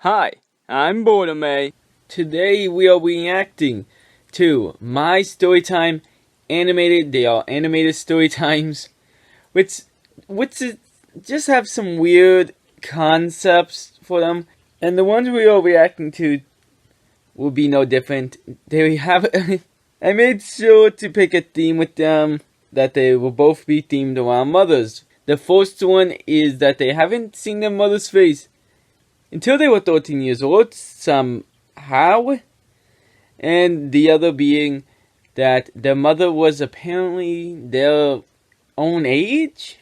Hi, I'm Birdime. Today we are reacting to my Storytime animated. They are animated story times, which just have some weird concepts for them, and the ones we are reacting to will be no different. They have I made sure to pick a theme with them that they will both be themed around mothers. The first one is that they haven't seen their mother's face until they were 13 years old, somehow. And the other being that their mother was apparently their own age.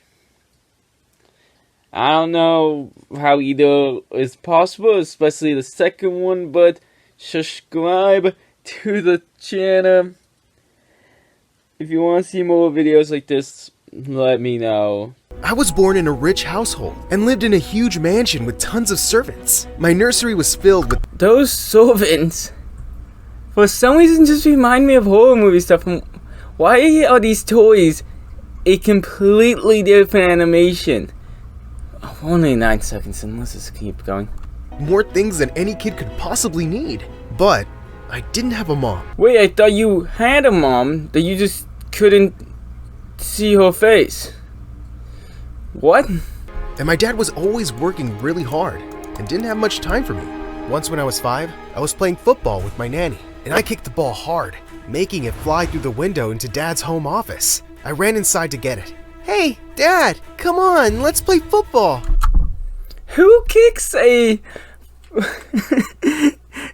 I don't know how either is possible, especially the second one, but subscribe to the channel. If you want to see more videos like this, let me know. I was born in a rich household and lived in a huge mansion with tons of servants. My nursery was filled with Those servants, for some reason, just remind me of horror movie stuff. Why are these toys a completely different animation? Oh, only 9 seconds, and let's just keep going. more things than any kid could possibly need. But I didn't have a mom. Wait, I thought you had a mom, that you just couldn't see her face. What? And my dad was always working really hard and didn't have much time for me. Once when I was 5, I was playing football with my nanny, and I kicked the ball hard, making it fly through the window into Dad's home office. I ran inside to get it. Hey, Dad, come on, let's play football. Who kicks a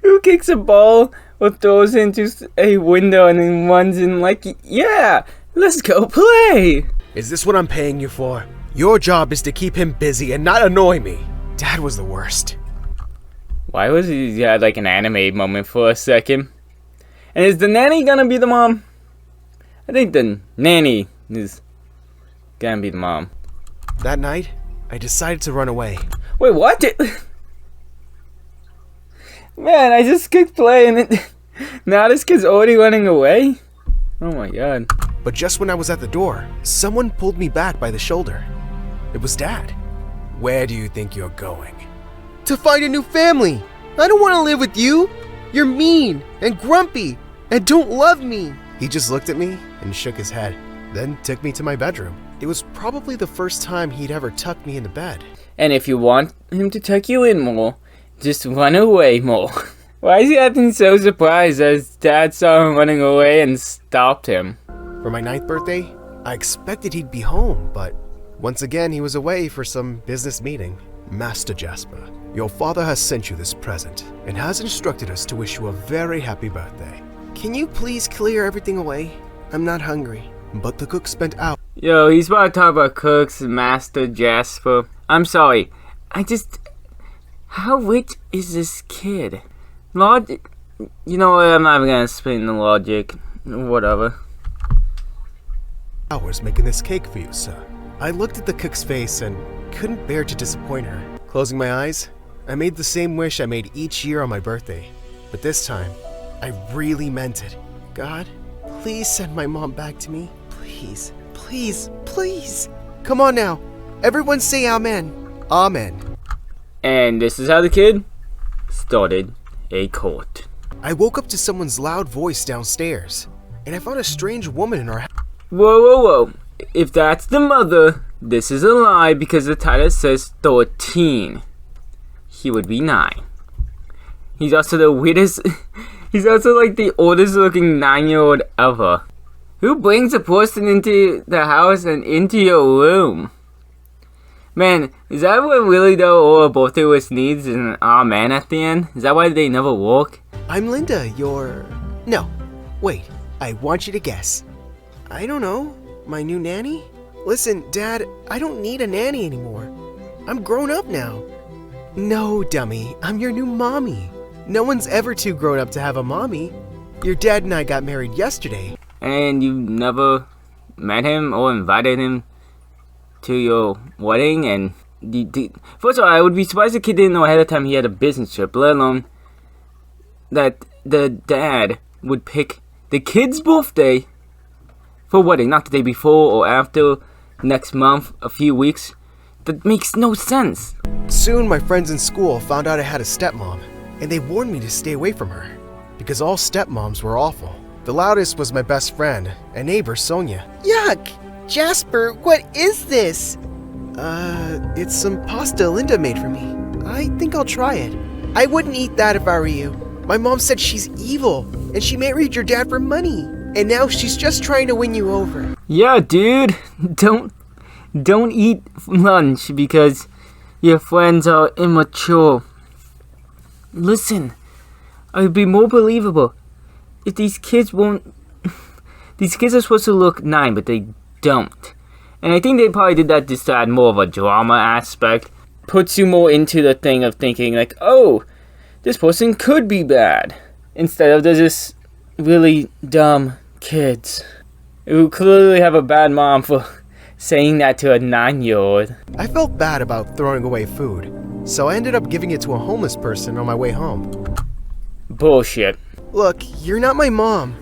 who kicks a ball or throws it into a window and then runs in like, yeah, let's go play? Is this what I'm paying you for? Your job is to keep him busy and not annoy me. Dad was the worst. Why was he had like an anime moment for a second? And is the nanny gonna be the mom? I think the nanny is gonna be the mom. That night, I decided to run away. Wait, what? Man, I just clicked play and it now this kid's already running away? Oh my god. But just when I was at the door, someone pulled me back by the shoulder. It was Dad. Where do you think you're going? To find a new family. I don't want to live with you. You're mean and grumpy and don't love me. He just looked at me and shook his head, then took me to my bedroom. It was probably the first time he'd ever tucked me into bed. And if you want him to tuck you in more, just run away more. Why is he acting so surprised as Dad saw him running away and stopped him? For my 9th birthday, I expected he'd be home, but once again he was away for some business meeting. Master Jasper, your father has sent you this present and has instructed us to wish you a very happy birthday. Can you please clear everything away? I'm not hungry. But the cook spent hours. Yo, he's about to talk about cooks, Master Jasper. I'm sorry. How rich is this kid? Logic. You know what? I'm not even gonna explain the logic. Whatever. Hours making this cake for you, sir. I looked at the cook's face and couldn't bear to disappoint her. Closing my eyes, I made the same wish I made each year on my birthday. But this time, I really meant it. God, please send my mom back to me. Please, please, please. Come on now. Everyone say amen. Amen. And this is how the kid started a cult. I woke up to someone's loud voice downstairs, and I found a strange woman in our house. Whoa, whoa, whoa. If that's the mother, this is a lie because the title says 13. He would be 9. He's also the weirdest. He's also like the oldest looking 9-year-old ever. Who brings a person into the house and into your room? Man, is that what really though all a birthday wish needs is an amen at the end? Is that why they never work? I'm Linda, your... No, wait, I want you to guess. I don't know, my new nanny? Listen, Dad, I don't need a nanny anymore. I'm grown up now. No, dummy, I'm your new mommy. No one's ever too grown up to have a mommy. Your dad and I got married yesterday. And you never met him or invited him to your wedding? And first of all, I would be surprised the kid didn't know ahead of time he had a business trip, let alone that the dad would pick the kid's birthday for wedding, not the day before or after, next month, a few weeks. That makes no sense. Soon, my friends in school found out I had a stepmom, and they warned me to stay away from her, because all stepmoms were awful. The loudest was my best friend, and neighbor Sonia. Yuck! Jasper, what is this? It's some pasta Linda made for me. I think I'll try it. I wouldn't eat that if I were you. My mom said she's evil, and she married your dad for money, and now she's just trying to win you over. Yeah, dude. Don't eat lunch because your friends are immature. Listen, it would be more believable if these kids won't... These kids are supposed to look 9, but they don't. And I think they probably did that just to add more of a drama aspect. Puts you more into the thing of thinking like, oh, this person could be bad. Instead of they're just really dumb kids who clearly have a bad mom for saying that to a 9-year-old. I felt bad about throwing away food, so I ended up giving it to a homeless person on my way home. Bullshit. Look, you're not my mom,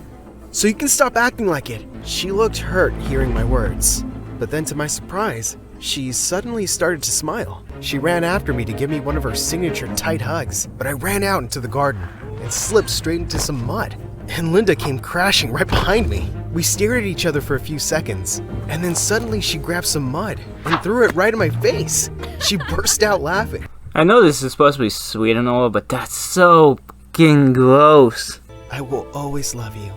so you can stop acting like it. She looked hurt hearing my words, but then to my surprise, she suddenly started to smile. She ran after me to give me one of her signature tight hugs, but I ran out into the garden and slipped straight into some mud, and Linda came crashing right behind me. We stared at each other for a few seconds, and then suddenly she grabbed some mud and threw it right in my face. She burst out laughing. I know this is supposed to be sweet and all, but that's so fucking gross. I will always love you,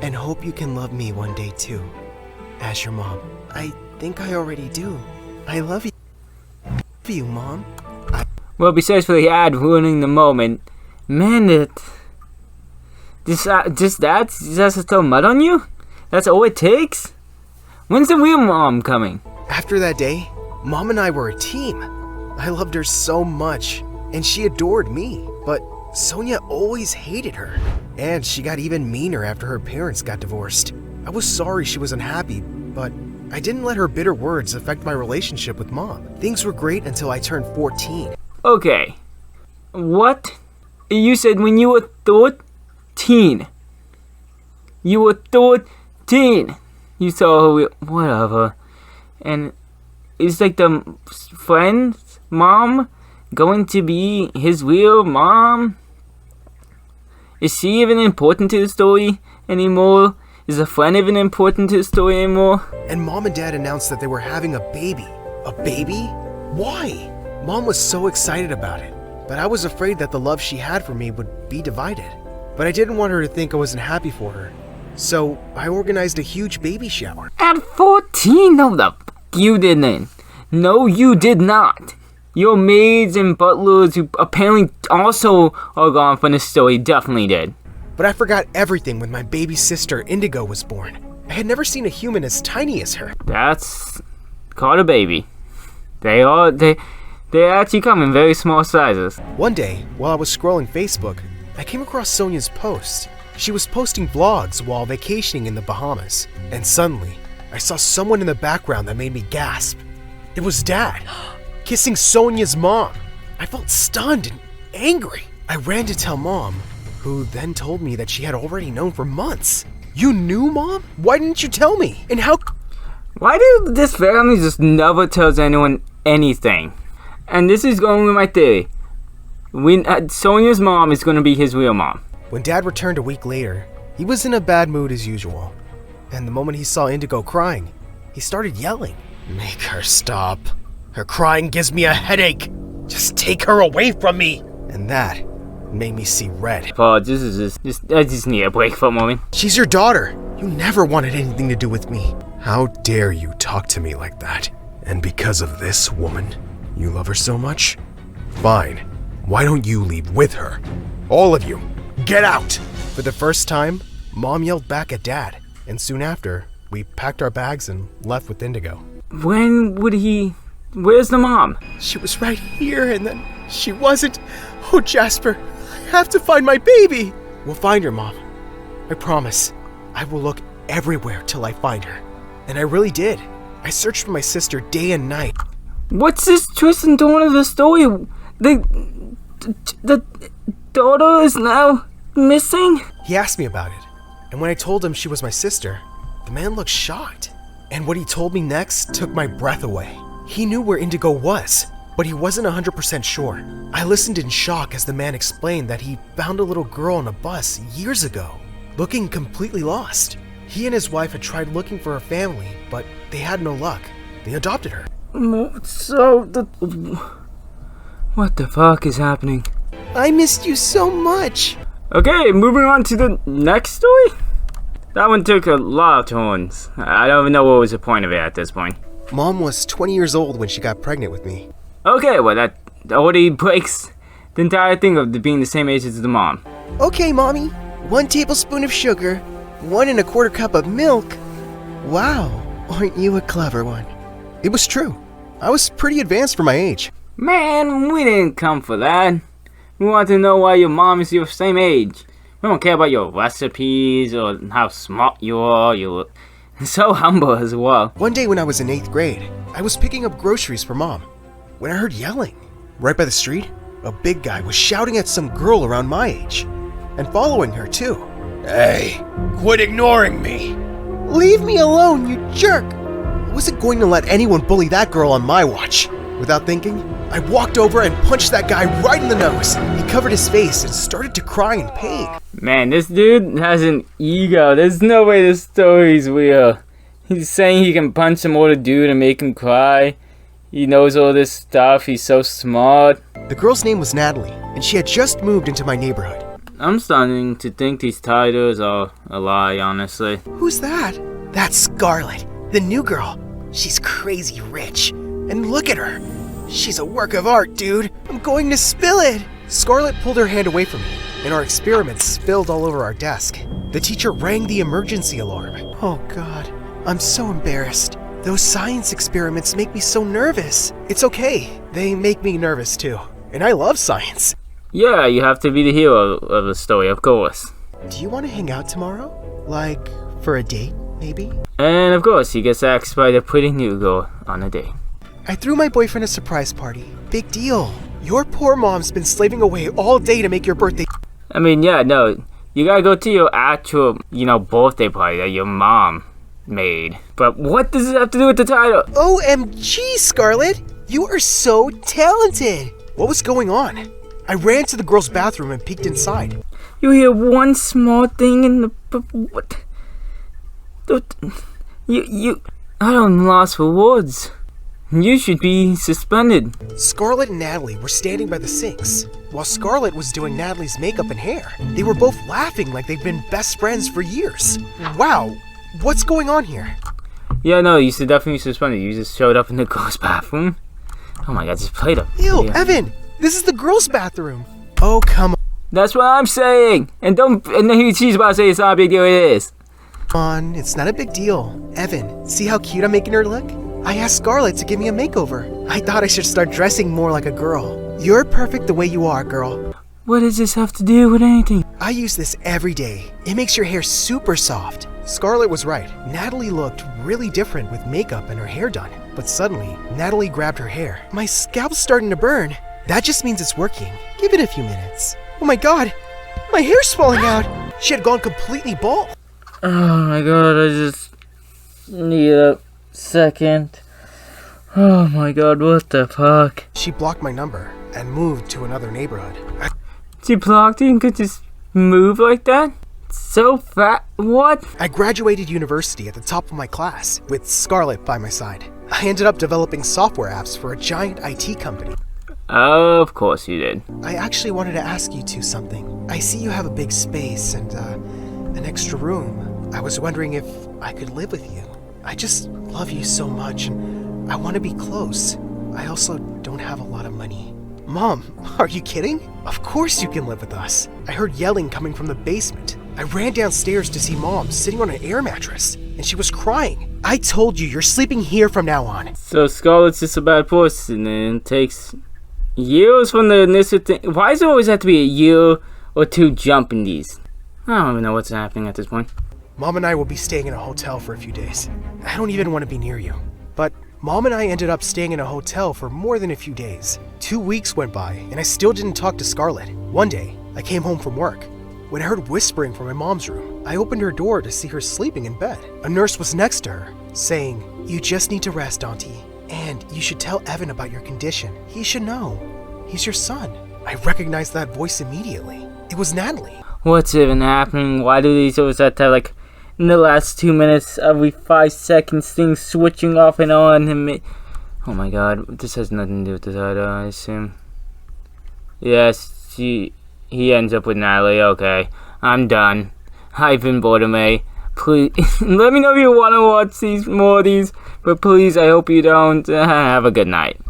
and hope you can love me one day too, as your mom. I think I already do. I love you. Love you, Mom. Well, besides for the ad ruining the moment, man, just to throw mud on you? That's all it takes? When's the real mom coming? After that day, Mom and I were a team. I loved her so much, and she adored me. But Sonia always hated her, and she got even meaner after her parents got divorced. I was sorry she was unhappy, but I didn't let her bitter words affect my relationship with Mom. Things were great until I turned 14. Okay. What? You said when you were 13. You were 13. You saw her, whatever. And it's like the friend's mom going to be his real mom? Is she even important to the story anymore? Is the friend even important to the story anymore? And Mom and Dad announced that they were having a baby. A baby? Why? Mom was so excited about it, but I was afraid that the love she had for me would be divided. But I didn't want her to think I wasn't happy for her, so I organized a huge baby shower. At 14? No, the fuck you didn't. No, you did not. Your maids and butlers who apparently also are gone from the story definitely did. But I forgot everything when my baby sister Indigo was born. I had never seen a human as tiny as her. That's called a baby. They actually come in very small sizes. One day, while I was scrolling Facebook, I came across Sonia's post. She was posting vlogs while vacationing in the Bahamas, and suddenly, I saw someone in the background that made me gasp. It was Dad, kissing Sonia's mom. I felt stunned and angry. I ran to tell Mom, who then told me that she had already known for months. You knew, Mom? Why didn't you tell me? And how... Why do this family just never tells anyone anything? And this is going with my theory. Sonia's mom is going to be his real mom. When Dad returned a week later, he was in a bad mood as usual. And the moment he saw Indigo crying, he started yelling. Make her stop. Her crying gives me a headache. Just take her away from me. And that made me see red. Paul, I just need a break for a moment. She's your daughter. You never wanted anything to do with me. How dare you talk to me like that? And because of this woman, you love her so much? Fine. Why don't you leave with her? All of you, get out! For the first time, Mom yelled back at Dad, and soon after, we packed our bags and left with Indigo. When would he... Where's the mom? She was right here, and then she wasn't. Oh, Jasper, I have to find my baby! We'll find her, Mom. I promise. I will look everywhere till I find her. And I really did. I searched for my sister day and night. What's this twist and turn of the story? The daughter is now missing? He asked me about it, and when I told him she was my sister, the man looked shocked. And what he told me next took my breath away. He knew where Indigo was, but he wasn't 100% sure. I listened in shock as the man explained that he found a little girl on a bus years ago, looking completely lost. He and his wife had tried looking for her family, but they had no luck. They adopted her. What the fuck is happening? I missed you so much. Okay, moving on to the next story? That one took a lot of turns. I don't even know what was the point of it at this point. Mom was 20 years old when she got pregnant with me. Okay, well that already breaks the entire thing of being the same age as the mom. Okay, Mommy. 1 tablespoon of sugar, 1 1/4 cup of milk. Wow, aren't you a clever one? It was true. I was pretty advanced for my age. Man, we didn't come for that. We want to know why your mom is your same age. We don't care about your recipes or how smart you are. You're so humble as well. One day when I was in 8th grade, I was picking up groceries for Mom when I heard yelling. Right by the street, a big guy was shouting at some girl around my age and following her too. Hey, quit ignoring me. Leave me alone, you jerk. I wasn't going to let anyone bully that girl on my watch. Without thinking, I walked over and punched that guy right in the nose. He covered his face and started to cry in pain. Man, this dude has an ego. There's no way this story's real. He's saying he can punch some older dude and make him cry. He knows all this stuff. He's so smart. The girl's name was Natalie, and she had just moved into my neighborhood. I'm starting to think these titles are a lie, honestly. Who's that? That's Scarlett, the new girl. She's crazy rich. And look at her. She's a work of art, dude. I'm going to spill it. Scarlett pulled her hand away from me, and our experiments spilled all over our desk. The teacher rang the emergency alarm. Oh God, I'm so embarrassed. Those science experiments make me so nervous. It's okay. They make me nervous too. And I love science. Yeah, you have to be the hero of the story, of course. Do you want to hang out tomorrow? Like, for a date, maybe? And of course, he gets asked by the pretty new girl on a date. I threw my boyfriend a surprise party. Big deal. Your poor mom's been slaving away all day to make your birthday. I mean, yeah, no, you gotta go to your actual, birthday party that your mom made. But what does it have to do with the title? OMG, Scarlett! You are so talented! What was going on? I ran to the girl's bathroom and peeked inside. You hear one small thing in the... What? I'm lost for words. You should be suspended. Scarlett and Natalie were standing by the sinks, while Scarlett was doing Natalie's makeup and hair. They were both laughing like they've been best friends for years. Wow, what's going on here? Yeah, no, you should definitely be suspended. You just showed up in the girl's bathroom. Oh my god, just played up. Ew, yeah. Evan, this is the girl's bathroom. Oh, come on. That's what I'm saying. And then she's about to say it's not a big deal. It is. Come on, it's not a big deal. Evan, see how cute I'm making her look? I asked Scarlett to give me a makeover. I thought I should start dressing more like a girl. You're perfect the way you are, girl. What does this have to do with anything? I use this every day. It makes your hair super soft. Scarlett was right. Natalie looked really different with makeup and her hair done. But suddenly, Natalie grabbed her hair. My scalp's starting to burn. That just means it's working. Give it a few minutes. Oh my god, my hair's falling out. She had gone completely bald. Oh my god, I just need a second. Oh my god, what the fuck? She blocked my number and moved to another neighborhood. She blocked you and could just move like that? So fat. What? I graduated university at the top of my class with Scarlett by my side. I ended up developing software apps for a giant IT company. Of course you did. I actually wanted to ask you two something. I see you have a big space and an extra room. I was wondering if I could live with you. I just love you so much and I want to be close. I also don't have a lot of money. Mom, are you kidding? Of course you can live with us. I heard yelling coming from the basement. I ran downstairs to see Mom sitting on an air mattress, and she was crying. I told you, you're sleeping here from now on. So Scarlett's just a bad person and it takes years from the initial thing. Why does it always have to be a year or two jump in these? I don't even know what's happening at this point. Mom and I will be staying in a hotel for a few days. I don't even want to be near you. But Mom and I ended up staying in a hotel for more than a few days. 2 weeks went by, and I still didn't talk to Scarlett. One day, I came home from work. When I heard whispering from my mom's room, I opened her door to see her sleeping in bed. A nurse was next to her, saying, "You just need to rest, Auntie. And you should tell Evan about your condition. He should know. He's your son. I recognized that voice immediately. It was Natalie. What's even happening? Why do these always have to have, like, in the last 2 minutes, every 5 seconds, things switching off and on? And oh my god, this has nothing to do with the title, I assume. Yes, he ends up with Natalie. Okay, I'm done. I've been Birdime. Please, let me know if you want to watch more of these, but please, I hope you don't. Have a good night.